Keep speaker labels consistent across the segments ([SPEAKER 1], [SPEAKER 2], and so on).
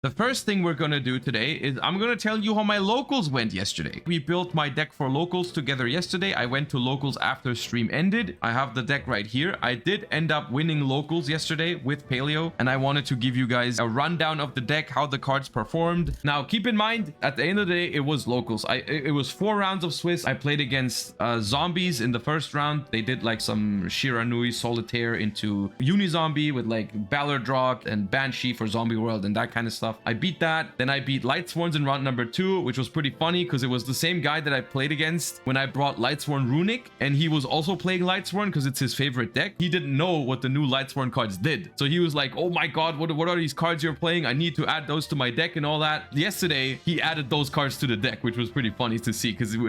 [SPEAKER 1] The first thing we're gonna do today is I'm gonna tell you how my locals went yesterday. We built my deck for locals together yesterday. I went to locals after stream ended. I have the deck right here. I did end up winning locals yesterday with Paleo, and I wanted to give you guys a rundown of the deck, how the cards performed. Now, keep in mind, at the end of the day, it was locals. It was 4 rounds of Swiss. I played against zombies in the first round. They did like some Shiranui Solitaire into Unizombie with like Ballardrock and Banshee for Zombie World and that kind of stuff. I beat that. Then I beat Lightsworns in round number 2, which was pretty funny because it was the same guy that I played against when I brought Lightsworn Runic, and he was also playing Lightsworn because it's his favorite deck. He didn't know what the new Lightsworn cards did. So he was like, oh my god, what are these cards you're playing? I need to add those to my deck and all that. Yesterday, he added those cards to the deck, which was pretty funny to see because it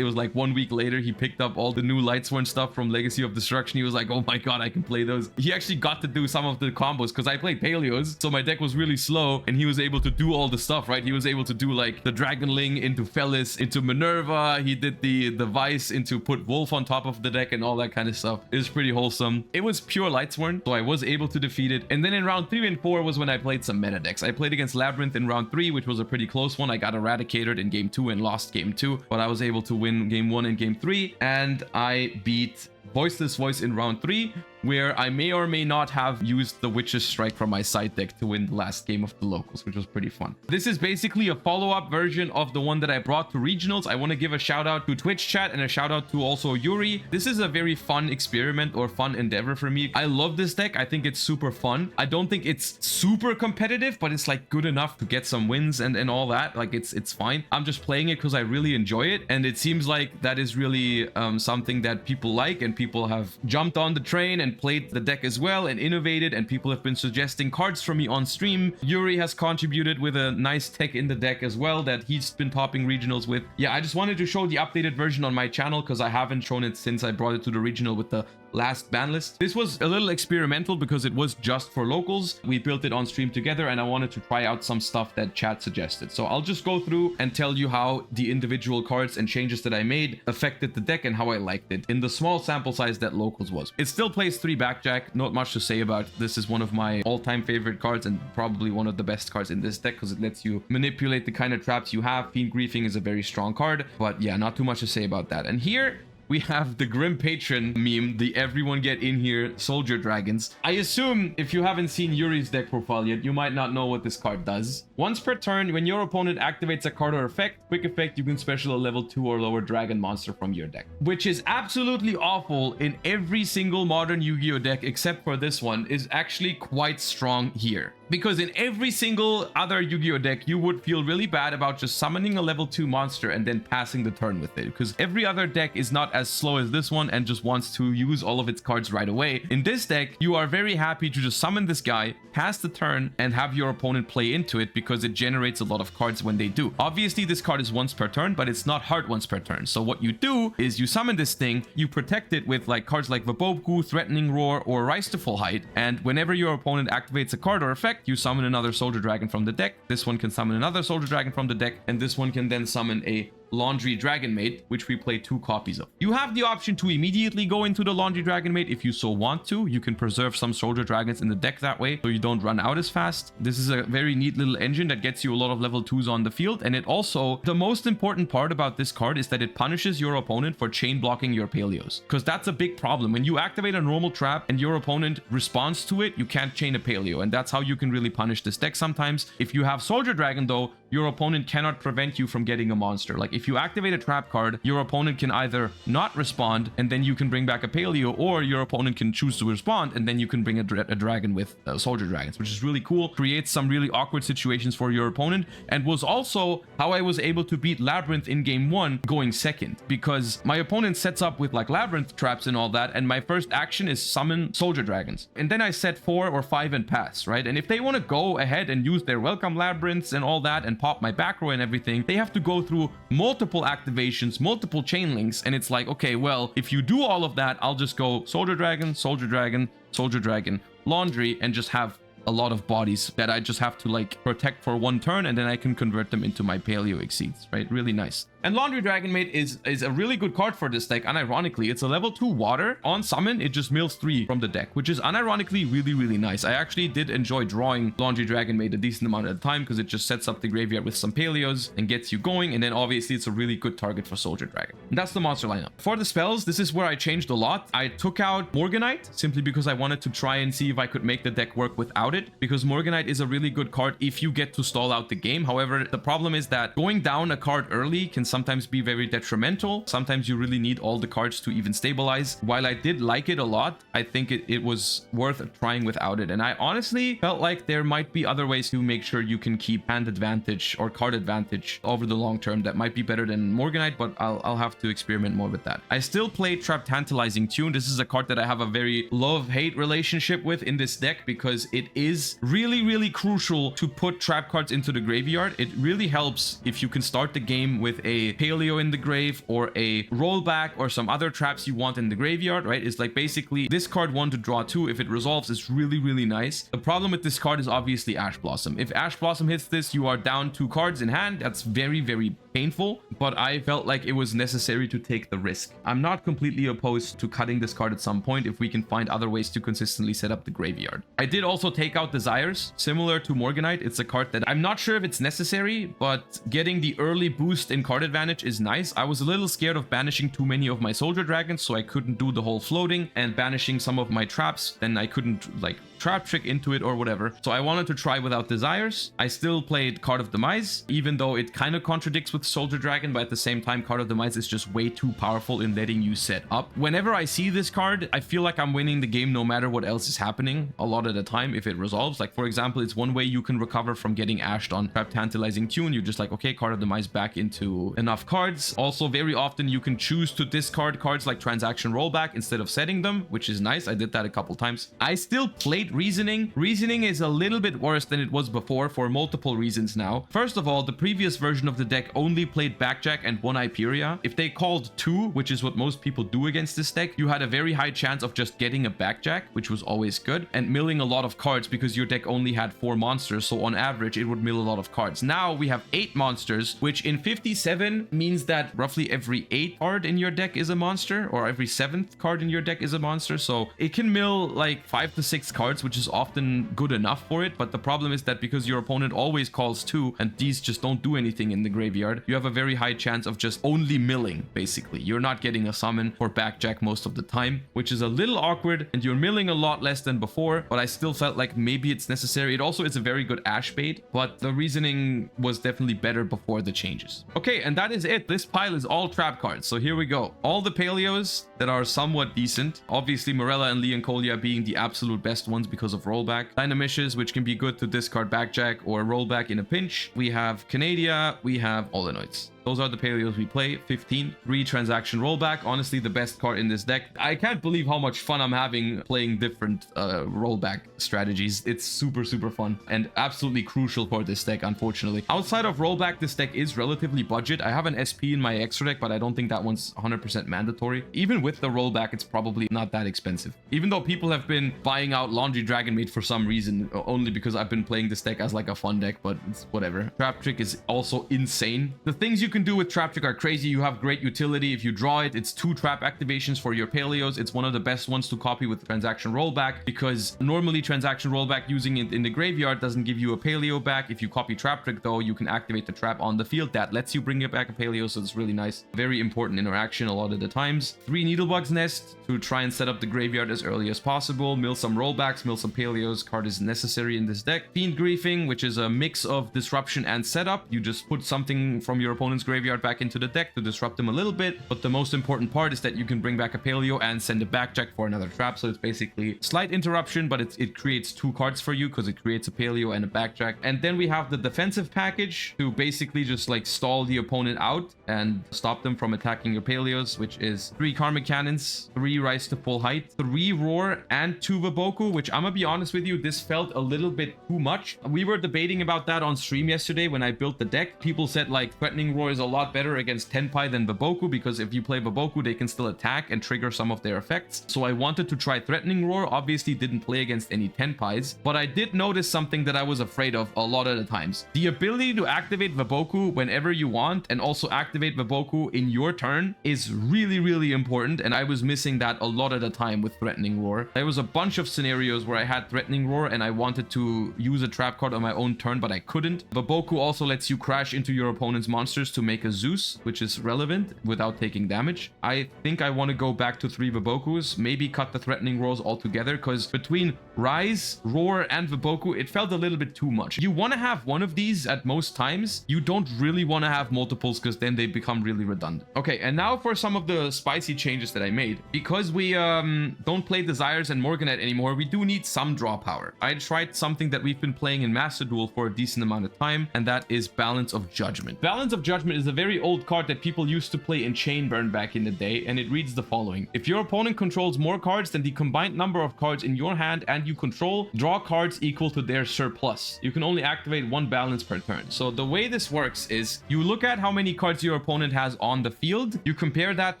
[SPEAKER 1] was like 1 week later, he picked up all the new Lightsworn stuff from Legacy of Destruction. He was like, oh my god, I can play those. He actually got to do some of the combos because I played Paleos, so my deck was really slow, and he was able to do all the stuff, right? He was able to do like the Dragonling into Felis into Minerva. He did the Vice into put Wolf on top of the deck and all that kind of stuff. It was pretty wholesome. It was pure Lightsworn, so I was able to defeat it. And then in round 3 and 4 was when I played some meta decks. I played against Labyrinth in round 3, which was a pretty close one. I got Eradicated in game 2 and lost game 2, but I was able to win game 1 and game 3, and I beat Voiceless Voice in round 3, where I may or may not have used the Witch's Strike from my side deck to win the last game of the locals, which was pretty fun. This is basically a follow-up version of the one that I brought to regionals. I want to give a shout out to Twitch chat and a shout out to also Yuri. This is a very fun experiment or fun endeavor for me. I love this deck. I think it's super fun. I don't think it's super competitive, but it's like good enough to get some wins and all that. Like it's fine. I'm just playing it because I really enjoy it, and it seems like that is really something that people like, and people have jumped on the train and played the deck as well and innovated, and people have been suggesting cards for me on stream. Yuri has contributed with a nice tech in the deck as well that he's been topping regionals with. Yeah, I just wanted to show the updated version on my channel because I haven't shown it since I brought it to the regional with the last ban list. This was a little experimental because it was just for locals. We built it on stream together, and I wanted to try out some stuff that chat suggested. So I'll just go through and tell you how the individual cards and changes that I made affected the deck and how I liked it in the small sample size that locals was. It still plays 3 Backjack, not much to say about. This is one of my all-time favorite cards and probably one of the best cards in this deck because it lets you manipulate the kind of traps you have. Fiend Griefing is a very strong card, but yeah, not too much to say about that. And here we have the Grim Patron meme, the everyone get in here soldier dragons. I assume if you haven't seen Yuri's deck profile yet, you might not know what this card does. Once per turn, when your opponent activates a card or effect, quick effect, you can special a level 2 or lower dragon monster from your deck, which is absolutely awful in every single modern Yu-Gi-Oh deck except for this one. Is actually quite strong here. Because in every single other Yu-Gi-Oh deck, you would feel really bad about just summoning a level 2 monster and then passing the turn with it. Because every other deck is not as slow as this one and just wants to use all of its cards right away. In this deck, you are very happy to just summon this guy, pass the turn, and have your opponent play into it because it generates a lot of cards when they do. Obviously, this card is once per turn, but it's not hard once per turn. So what you do is you summon this thing, you protect it with like cards like Vaboku, Threatening Roar, or Rise to Full Height. And whenever your opponent activates a card or effect, you summon another soldier dragon from the deck. This one can summon another soldier dragon from the deck, and this one can then summon a Laundry Dragon Mate, which we play 2 copies of. You have the option to immediately go into the Laundry Dragon Mate if you so want to. You can preserve some soldier dragons in the deck that way so you don't run out as fast. This is a very neat little engine that gets you a lot of level 2s on the field, and it also, the most important part about this card is that it punishes your opponent for chain blocking your Paleos, because that's a big problem. When you activate a normal trap and your opponent responds to it, you can't chain a Paleo, and that's how you can really punish this deck sometimes. If you have Soldier Dragon though, your opponent cannot prevent you from getting a monster. Like if you activate a trap card, your opponent can either not respond and then you can bring back a Paleo, or your opponent can choose to respond and then you can bring a dragon with soldier dragons, which is really cool. Creates some really awkward situations for your opponent, and was also how I was able to beat Labyrinth in game 1 going second, because my opponent sets up with like Labyrinth traps and all that, and my first action is summon soldier dragons, and then I set 4 or 5 and pass, right? And if they want to go ahead and use their welcome Labyrinths and all that and pop my back row and everything, they have to go through multiple activations, multiple chain links, and it's like, okay, well, if you do all of that, I'll just go soldier dragon, soldier dragon, soldier dragon, laundry, and just have a lot of bodies that I just have to like protect for 1 turn, and then I can convert them into my Paleo Exceeds, right? Really nice. And Laundry Dragon Maid is a really good card for this deck. Unironically, it's a level 2 water. On summon, it just mills 3 from the deck, which is unironically really, really nice. I actually did enjoy drawing Laundry Dragon Maid a decent amount of the time because it just sets up the graveyard with some Paleos and gets you going. And then obviously it's a really good target for Soldier Dragon. And that's the monster lineup. For the spells, this is where I changed a lot. I took out Morganite simply because I wanted to try and see if I could make the deck work without it, because Morganite is a really good card if you get to stall out the game. However, the problem is that going down a card early can sometimes be very detrimental. Sometimes you really need all the cards to even stabilize. While I did like it a lot, I think it was worth trying without it. And I honestly felt like there might be other ways to make sure you can keep hand advantage or card advantage over the long term that might be better than Morganite, but I'll have to experiment more with that. I still play Trap Tantalizing Tune. This is a card that I have a very love-hate relationship with in this deck because it is really, really crucial to put trap cards into the graveyard. It really helps if you can start the game with a Paleo in the grave or a rollback or some other traps you want in the graveyard, right? It's like basically this card 1 to draw 2. If it resolves, it's really, really nice. The problem with this card is obviously Ash Blossom. If Ash Blossom hits this, you are down 2 cards in hand. That's very, very painful, but I felt like it was necessary to take the risk. I'm not completely opposed to cutting this card at some point if we can find other ways to consistently set up the graveyard. I did also take out Desires. Similar to Morganite, it's a card that I'm not sure if it's necessary, but getting the early boost in card advantage is nice. I was a little scared of banishing too many of my Soldier Dragons, so I couldn't do the whole floating, and banishing some of my traps, then I couldn't like trap trick into it or whatever. So I wanted to try without Desires. I still played Card of Demise, even though it kind of contradicts with Soldier Dragon, but at the same time, Card of Demise is just way too powerful in letting you set up. Whenever I see this card, I feel like I'm winning the game no matter what else is happening a lot of the time if it resolves. Like, for example, it's one way you can recover from getting ashed on Trap Tantalizing Tune. You're just like, okay, Card of Demise back into enough cards. Also, very often you can choose to discard cards like Transaction Rollback instead of setting them, which is nice. I did that a couple times. I still played Reasoning. Reasoning is a little bit worse than it was before for multiple reasons now. First of all, the previous version of the deck only played Backjack and 1 Hyperia. If they called 2, which is what most people do against this deck, you had a very high chance of just getting a Backjack, which was always good, and milling a lot of cards because your deck only had 4 monsters, so on average it would mill a lot of cards. Now we have 8 monsters, which in 57 means that roughly every 8th card in your deck is a monster, or every 7th card in your deck is a monster, so it can mill like 5 to 6 cards, which is often good enough for it. But the problem is that because your opponent always calls 2 and these just don't do anything in the graveyard, you have a very high chance of just only milling. Basically, you're not getting a summon or Backjack most of the time, which is a little awkward, and you're milling a lot less than before, but I still felt like maybe it's necessary. It also is a very good Ash bait, but the Reasoning was definitely better before the changes. Okay, and that is it. This pile is all trap cards, so here we go. All the Paleos that are somewhat decent, obviously Morella and Leoncolia being the absolute best ones because of rollback. Dynamishes, which can be good to discard Backjack or rollback in a pinch. We have Canadia, we have Olenoids. Those are the Paleos we play. 15. 3 Transaction Rollback. Honestly, the best card in this deck. I can't believe how much fun I'm having playing different rollback strategies. It's super, super fun and absolutely crucial for this deck, unfortunately. Outside of rollback, this deck is relatively budget. I have an SP in my extra deck, but I don't think that one's 100% mandatory. Even with the rollback, it's probably not that expensive. Even though people have been buying out Laundry Dragon Maid for some reason, only because I've been playing this deck as like a fun deck, but it's whatever. Trap Trick is also insane. The things you can do with Trap Trick are crazy. You have great utility. If you draw it, it's 2 trap activations for your Paleos. It's one of the best ones to copy with Transaction Rollback, because normally Transaction Rollback using it in the graveyard doesn't give you a Paleo back. If you copy Trap Trick though, you can activate the trap on the field. That lets you bring it back a Paleo, so it's really nice. Very important interaction a lot of the times. 3 Needlebug's Nest to try and set up the graveyard as early as possible. Mill some rollbacks, mill some Paleos. Card is necessary in this deck. Fiend Griefing, which is a mix of disruption and setup. You just put something from your opponent's graveyard back into the deck to disrupt them a little bit, but the most important part is that you can bring back a Paleo and send a Backjack for another trap. So it's basically slight interruption, but it creates 2 cards for you because it creates a Paleo and a Backjack. And then we have the defensive package to basically just like stall the opponent out and stop them from attacking your Paleos, which is 3 Karmic Cannons, 3 Rise to Full Height, 3 Roar, and 2 Vaboku, which I'm gonna be honest with you, this felt a little bit too much. We were debating about that on stream yesterday when I built the deck. People said like Threatening Roar Roar is a lot better against Tenpai than Baboku, because if you play Baboku, they can still attack and trigger some of their effects. So I wanted to try Threatening Roar. Obviously didn't play against any Tenpais, but I did notice something that I was afraid of a lot of the times. The ability to activate Baboku whenever you want and also activate Baboku in your turn is really, really important, and I was missing that a lot of the time with Threatening Roar. There was a bunch of scenarios where I had Threatening Roar and I wanted to use a trap card on my own turn, but I couldn't. Baboku also lets you crash into your opponent's monsters to make a Zeus, which is relevant without taking damage. I think I want to go back to 3 Babokus, maybe cut the Threatening Roars altogether, because between Rise, Roar, and Baboku, it felt a little bit too much. You want to have one of these at most times. You don't really want to have multiples, because then they become really redundant. Okay, and now for some of the spicy changes that I made. Because we don't play Desires and Morganite anymore, we do need some draw power. I tried something that we've been playing in Master Duel for a decent amount of time, and that is Balance of Judgment. Balance of Judgment is a very old card that people used to play in Chainburn back in the day, and it reads the following. If your opponent controls more cards than the combined number of cards in your hand and you control, draw cards equal to their surplus. You can only activate 1 balance per turn. So the way this works is you look at how many cards your opponent has on the field, you compare that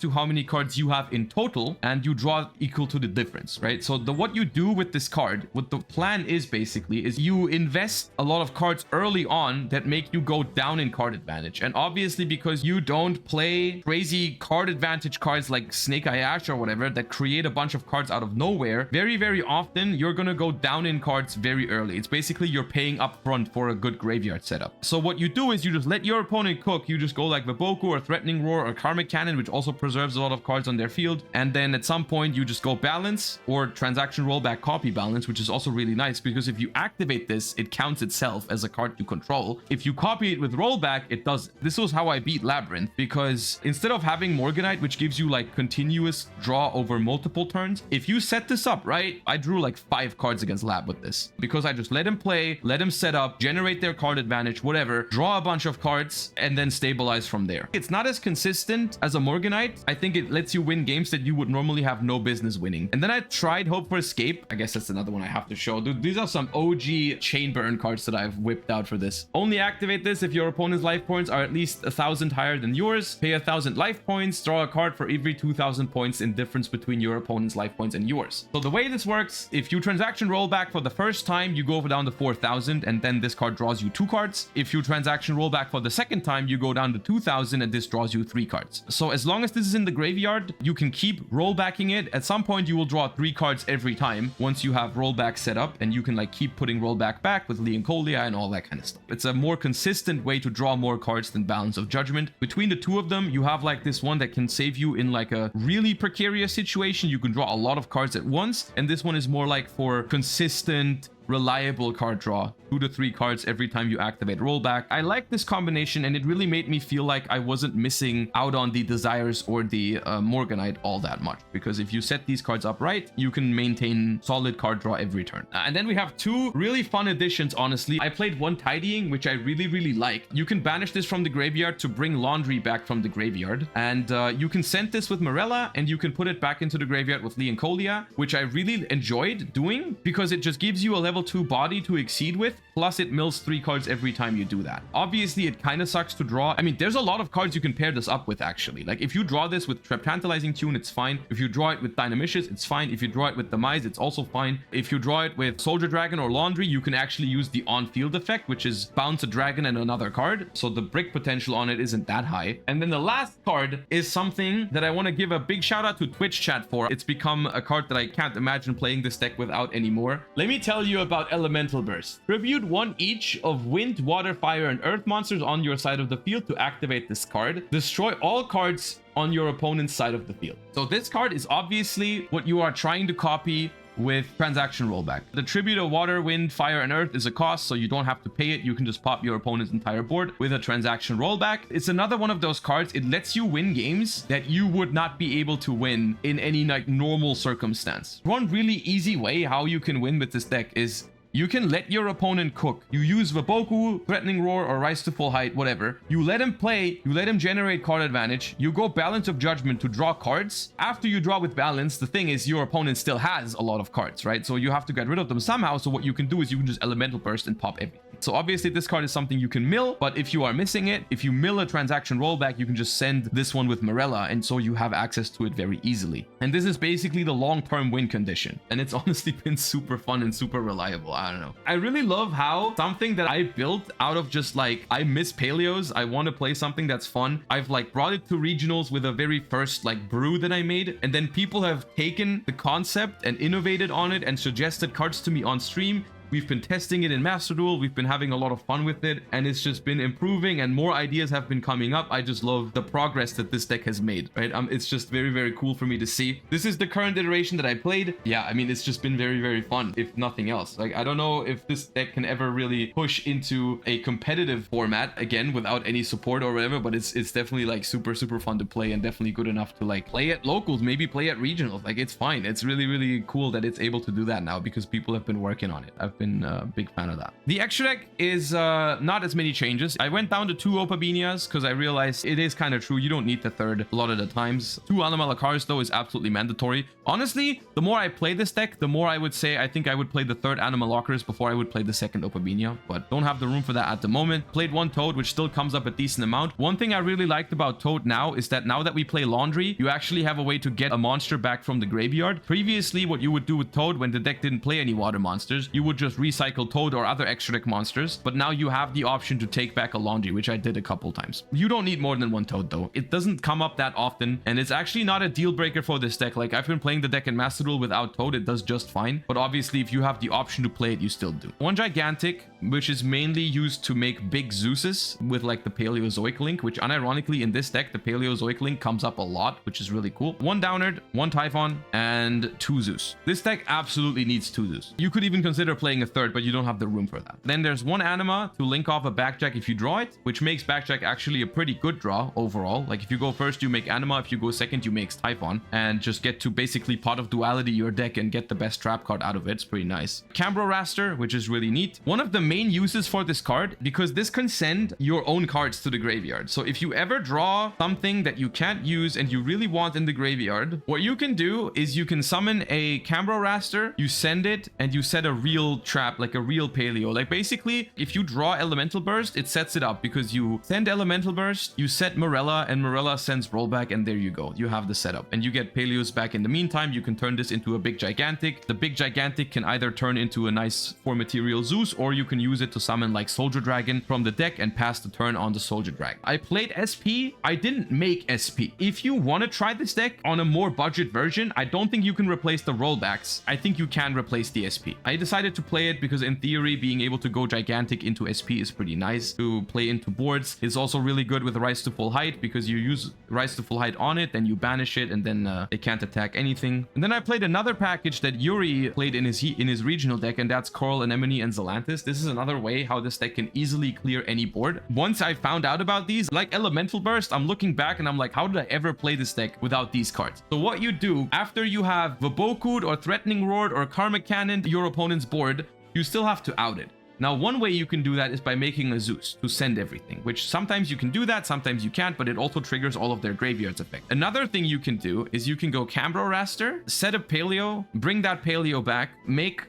[SPEAKER 1] to how many cards you have in total, and you draw equal to the difference, right? So what you do with this card, what the plan is basically, is you invest a lot of cards early on that make you go down in card advantage. And obviously, because you don't play crazy card advantage cards like Snake Eye Ash or whatever that create a bunch of cards out of nowhere, very, very often you're gonna go down in cards very early. It's basically you're paying up front for a good graveyard setup. So what you do is you just let your opponent cook. You just go like Baboku or Threatening Roar or Karmic Cannon, which also preserves a lot of cards on their field. And then at some point you just go Balance or Transaction Rollback Copy Balance, which is also really nice because if you activate this, it counts itself as a card you control. If you copy it with Rollback, it does. This was how I beat Labyrinth, because instead of having Morganite, which gives you like continuous draw over multiple turns, if you set this up right, I drew like 5 cards against Lab with this, because I just let him play, let him set up, generate their card advantage, whatever, draw a bunch of cards, and then stabilize from there. It's not as consistent as a Morganite. I think it lets you win games that you would normally have no business winning. And then I tried Hope for Escape. I guess that's another one I have to show. Dude, these are some OG Chainburn cards that I've whipped out for this. Only activate this if your opponent's life points are at least 1,000 higher than yours. Pay 1,000 life points. Draw a card for every 2,000 points in difference between your opponent's life points and yours. So the way this works, if you transaction roll back for the first time, you go down to 4,000, and then this card draws you 2 cards. If you transaction roll back for the second time, you go down to 2,000, and this draws you 3 cards. So as long as this is in the graveyard, you can keep roll backing it. At some point, you will draw 3 cards every time once you have rollback set up, and you can like keep putting rollback back with Leoncolia and all that kind of stuff. It's a more consistent way to draw more cards than Balance of Judgment. Between the two of them, you have like this one that can save you in like a really precarious situation. You can draw a lot of cards at once, and this one is more like for consistent, reliable card draw. 2 to 3 cards every time you activate rollback. I like this combination, and it really made me feel like I wasn't missing out on the Desires or the Morganite all that much, because if you set these cards up right, you can maintain solid card draw every turn. And then we have 2 really fun additions, honestly. I played one Tidying, which I really like. You can banish this from the graveyard to bring Laundry back from the graveyard, and you can send this with Morella, and you can put it back into the graveyard with Leoncolia, which I really enjoyed doing because it just gives you a level 2 body to exceed with, plus it mills 3 cards every time you do that. Obviously, it kind of sucks to draw. I mean, there's a lot of cards you can pair this up with, actually. Like, if you draw this with Tantalizing Tune, it's fine. If you draw it with Dynamicious, it's fine. If you draw it with Demise, it's also fine. If you draw it with Soldier Dragon or Laundry, you can actually use the on-field effect, which is bounce a dragon and another card. So the brick potential on it isn't that high. And then the last card is something that I want to give a big shout out to Twitch chat for. It's become a card that I can't imagine playing this deck without anymore. Let me tell you about Elemental Burst. Tribute 1 each of Wind, Water, Fire, and Earth monsters on your side of the field to activate this card. Destroy all cards on your opponent's side of the field. So this card is obviously what you are trying to copy with transaction rollback. The tribute of Water, Wind, Fire, and Earth is a cost, so you don't have to pay it. You can just pop your opponent's entire board with a transaction rollback. It's another one of those cards. It lets you win games that you would not be able to win in any like normal circumstance. One really easy way how you can win with this deck is you can let your opponent cook. You use Vaboku, Threatening Roar, or Rise to Full Height, whatever. You let him play, you let him generate card advantage. You go Balance of Judgment to draw cards. After you draw with Balance, the thing is your opponent still has a lot of cards, right? So you have to get rid of them somehow. So what you can do is you can just Elemental Burst and pop everything. So obviously this card is something you can mill, but if you are missing it, if you mill a transaction rollback, you can just send this one with Morella, and so you have access to it very easily. And this is basically the long-term win condition, and it's honestly been super fun and super reliable. I don't know. I really love how something that I built out of just like, I miss Paleos, I want to play something that's fun. I've like brought it to regionals with a very first like brew that I made, and then people have taken the concept and innovated on it and suggested cards to me on stream. We've been testing it in Master Duel. We've been having a lot of fun with it, and it's just been improving, and more ideas have been coming up. I just love the progress that this deck has made, right? It's just very, very cool for me to see. This is the current iteration that I played. Yeah, I mean, it's just been very, very fun, if nothing else. Like, I don't know if this deck can ever really push into a competitive format again without any support or whatever, but it's definitely like super, super fun to play, and definitely good enough to like play at locals, maybe play at regionals. Like, it's fine. It's really, really cool that it's able to do that now because people have been working on it. I've been a big fan of that. The extra deck is not as many changes. I went down to 2 Opabinias because I realized it is kind of true. You don't need the third a lot of the times. 2 Animalacars though is absolutely mandatory. Honestly, the more I play this deck, the more I would say I think I would play the third Animalacars before I would play the second Opabinia, but don't have the room for that at the moment. Played 1 Toad, which still comes up a decent amount. One thing I really liked about Toad now is that now that we play Laundry, you actually have a way to get a monster back from the graveyard. Previously, what you would do with Toad when the deck didn't play any water monsters, you would just recycle Toad or other extra deck monsters, but now you have the option to take back a Laundry, which I did a couple times. You don't need more than 1 Toad though. It doesn't come up that often, and it's actually not a deal breaker for this deck. Like, I've been playing the deck in Master Duel without Toad, it does just fine, but obviously if you have the option to play it, you still do. 1 Gigantic, which is mainly used to make big Zeuses with like the Paleozoic link, which unironically in this deck, the Paleozoic link comes up a lot, which is really cool. 1 Downerd, 1 Typhon, and 2 Zeus. This deck absolutely needs 2 Zeus. You could even consider playing a third, but you don't have the room for that. Then there's 1 Anima to link off a Backjack if you draw it, which makes Backjack actually a pretty good draw overall. Like, if you go first, you make Anima. If you go second, you make Typhon, and just get to basically Pot of Duality your deck and get the best trap card out of it. It's pretty nice. Cambro Raster, which is really neat. One of the main uses for this card, because this can send your own cards to the graveyard. So if you ever draw something that you can't use and you really want in the graveyard, what you can do is you can summon a Cambro Raster, you send it, and you set a real trap, like a real Paleo. Like, basically, if you draw Elemental Burst, it sets it up because you send Elemental Burst, you set Morella, and Morella sends Rollback, and there you go. You have the setup, and you get Paleos back in the meantime. You can turn this into a big Gigantic. The big Gigantic can either turn into a nice 4 material Zeus, or you can use it to summon like Soldier Dragon from the deck and pass the turn on the Soldier Dragon. I played SP. I didn't make SP. If you want to try this deck on a more budget version, I don't think you can replace the rollbacks. I think you can replace the SP. I decided to play it because in theory, being able to go Gigantic into SP is pretty nice to play into boards. It's also really good with Rise to Full Height because you use Rise to Full Height on it, then you banish it, and then they can't attack anything. And then I played another package that Yuri played in his regional deck, and that's Coral Anemone and Zelantis. This is another way how this deck can easily clear any board. Once I found out about these, like Elemental Burst, I'm looking back and I'm like, how did I ever play this deck without these cards? So what you do, after you have Vabokud or Threatening Roar or Karmic Cannon your opponent's board, you still have to out it. Now, one way you can do that is by making a Zeus to send everything, which sometimes you can do that, sometimes you can't, but it also triggers all of their graveyards effect. Another thing you can do is you can go Cambro Raster, set a Paleo, bring that Paleo back, make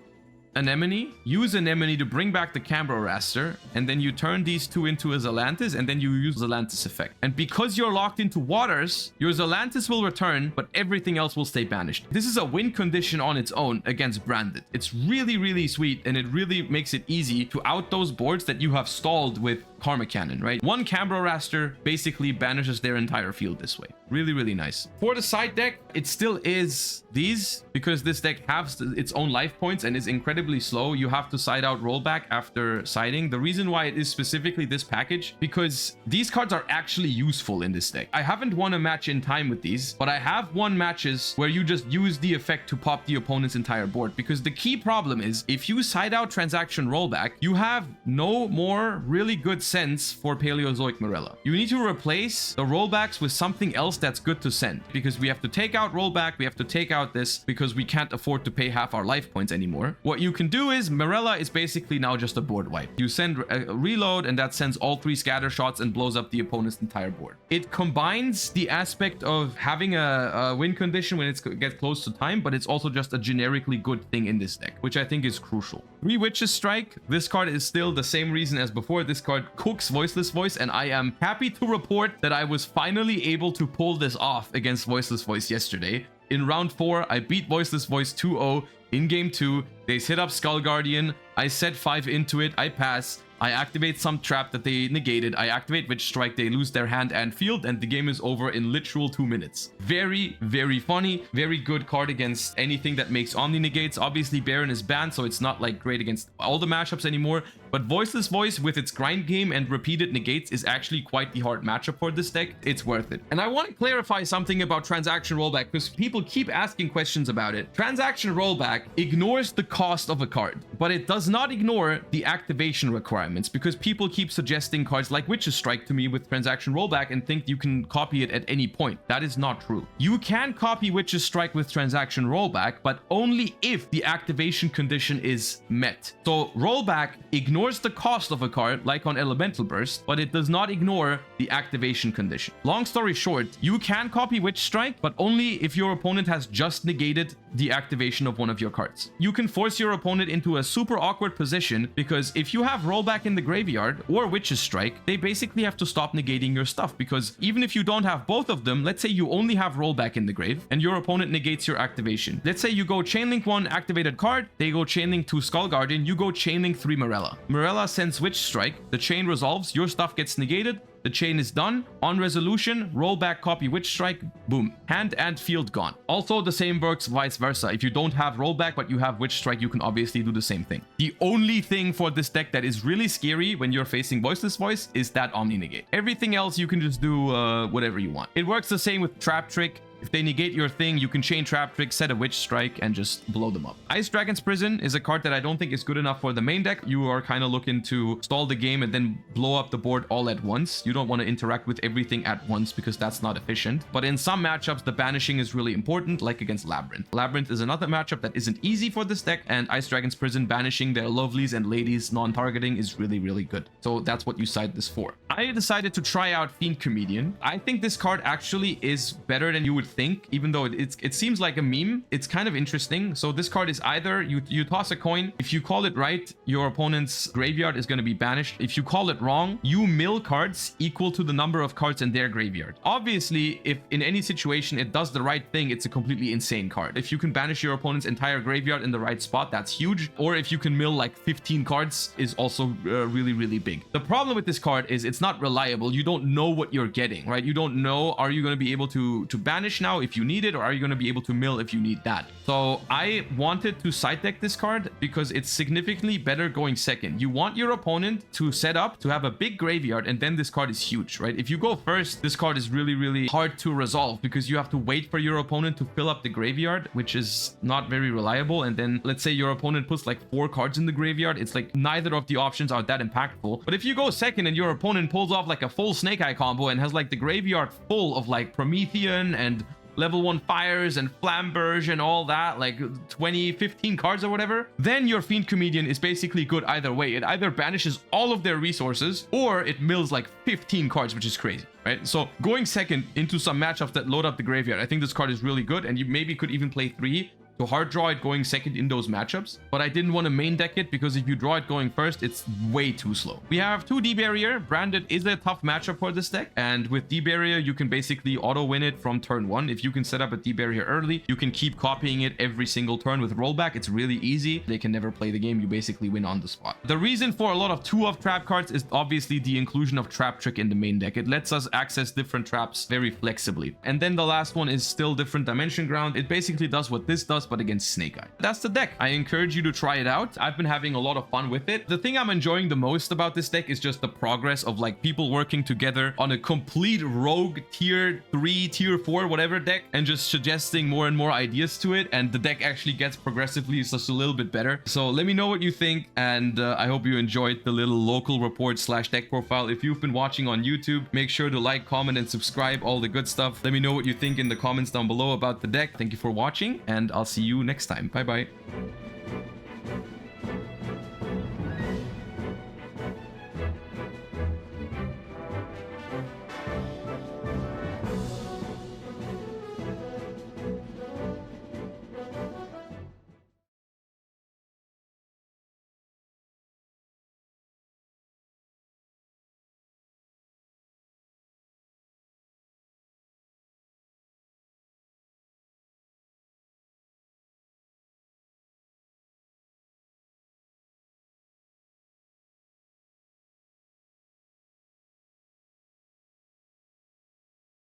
[SPEAKER 1] Anemone, use Anemone to bring back the Cambro Raster, and then you turn these 2 into a Zelantis, and then you use Zelantis effect. And because you're locked into waters, your Zelantis will return, but everything else will stay banished. This is a win condition on its own against Branded. It's really, really sweet, and it really makes it easy to out those boards that you have stalled with Karmic Cannon, right? 1 Cambro Raster basically banishes their entire field this way. Really, really nice. For the side deck, it still is these, because this deck has its own life points and is incredibly slow. You have to side out rollback after siding. The reason why it is specifically this package, because these cards are actually useful in this deck. I haven't won a match in time with these, but I have won matches where you just use the effect to pop the opponent's entire board, because the key problem is if you side out transaction rollback, you have no more really good sense for Paleozoic Morella. You need to replace the rollbacks with something else that's good to send, because we have to take out rollback, we have to take out this because we can't afford to pay half our life points anymore. What you you can do is Morella is basically now just a board wipe. You send a reload and that sends all 3 scatter shots and blows up the opponent's entire board. It combines the aspect of having a win condition when it gets close to time, but it's also just a generically good thing in this deck, which I think is crucial. 3 Witches Strike. This card is still the same reason as before. This card cooks Voiceless Voice, and I am happy to report that I was finally able to pull this off against Voiceless Voice yesterday. In round 4, I beat Voiceless Voice 2-0. In game 2, they hit up Skull Guardian. I set 5 into it. I pass. I activate some trap that they negated. I activate Witch Strike. They lose their hand and field, and the game is over in literal 2 minutes. Very, very funny. Very good card against anything that makes Omni negates. Obviously, Baron is banned, so it's not like great against all the matchups anymore. But Voiceless Voice with its grind game and repeated negates is actually quite the hard matchup for this deck. It's worth it. And I want to clarify something about transaction rollback because people keep asking questions about it. Transaction rollback ignores the cost of a card, but it does not ignore the activation requirements, because people keep suggesting cards like Witch's Strike to me with transaction rollback and think you can copy it at any point. That is not true. You can copy Witch's Strike with transaction rollback, but only if the activation condition is met. So rollback ignores the cost of a card like on Elemental Burst, but it does not ignore the activation condition. Long story short, you can copy Witch Strike, but only if your opponent has just negated the activation of one of your cards. You can force your opponent into a super awkward position, because if you have rollback in the graveyard or Witch's Strike, they basically have to stop negating your stuff, because even if you don't have both of them, let's say you only have rollback in the grave and your opponent negates your activation. Let's say you go Chainlink 1 activated card, they go Chainlink 2 Skull Guardian, you go Chainlink 3 Morella. Morella sends Witch Strike, the chain resolves, your stuff gets negated, the chain is done. On resolution, roll back, copy Witch Strike, boom. Hand and field gone. Also, the same works vice versa. If you don't have rollback, but you have Witch Strike, you can obviously do the same thing. The only thing for this deck that is really scary when you're facing Voiceless Voice is that Omni Negate. Everything else, you can just do whatever you want. It works the same with Trap Trick. If they negate your thing, you can chain Trap Trick, set a Witch Strike, and just blow them up. Ice Dragon's Prison is a card that I don't think is good enough for the main deck. You are kind of looking to stall the game and then blow up the board all at once. You don't want to interact with everything at once because that's not efficient. But in some matchups, the banishing is really important, like against Labyrinth. Labyrinth is another matchup that isn't easy for this deck, and Ice Dragon's Prison banishing their lovelies and ladies non-targeting is really, really good. So that's what you side this for. I decided to try out Fiend Comedian. I think this card actually is better than you would think, even though it seems like a meme. It's kind of interesting. So this card is either you toss a coin. If you call it right, your opponent's graveyard is going to be banished. If you call it wrong, you mill cards equal to the number of cards in their graveyard. Obviously, if in any situation it does the right thing, it's a completely insane card. If you can banish your opponent's entire graveyard in the right spot, that's huge. Or if you can mill like 15 cards is also really, really big. The problem with this card is it's not reliable. You don't know what you're getting, right? You don't know, are you going to be able to banish now if you need it, or are you going to be able to mill if you need that? So I wanted to side deck this card because it's significantly better going second. You want your opponent to set up to have a big graveyard, and then this card is huge, right? If you go first, this card is really, really hard to resolve because you have to wait for your opponent to fill up the graveyard, which is not very reliable. And then let's say your opponent puts like 4 cards in the graveyard. It's like neither of the options are that impactful. But if you go second and your opponent pulls off like a full Snake Eye combo and has like the graveyard full of like Promethean and level 1 fires and Flamberge and all that, like 15 cards or whatever, then your Fiend Comedian is basically good either way. It either banishes all of their resources or it mills like 15 cards, which is crazy, right? So going second into some matchups that load up the graveyard, I think this card is really good, and you maybe could even play 3 to hard draw it going second in those matchups. But I didn't want to main deck it because if you draw it going first, it's way too slow. We have 2 D-Barrier. Branded is a tough matchup for this deck, and with D-Barrier, you can basically auto-win it from turn 1. If you can set up a D-Barrier early, you can keep copying it every single turn with rollback. It's really easy. They can never play the game. You basically win on the spot. The reason for a lot of 2-of trap cards is obviously the inclusion of Trap Trick in the main deck. It lets us access different traps very flexibly. And then the last one is still Different Dimension Ground. It basically does what this does, but against Snake Eye. That's the deck. I encourage you to try it out. I've been having a lot of fun with it. The thing I'm enjoying the most about this deck is just the progress of like people working together on a complete rogue tier 3, tier 4, whatever deck, and just suggesting more and more ideas to it. And the deck actually gets progressively just a little bit better. So let me know what you think. And I hope you enjoyed the little local report / deck profile. If you've been watching on YouTube, make sure to like, comment, and subscribe. All the good stuff. Let me know what you think in the comments down below about the deck. Thank you for watching, and I'll see you next time. Bye bye.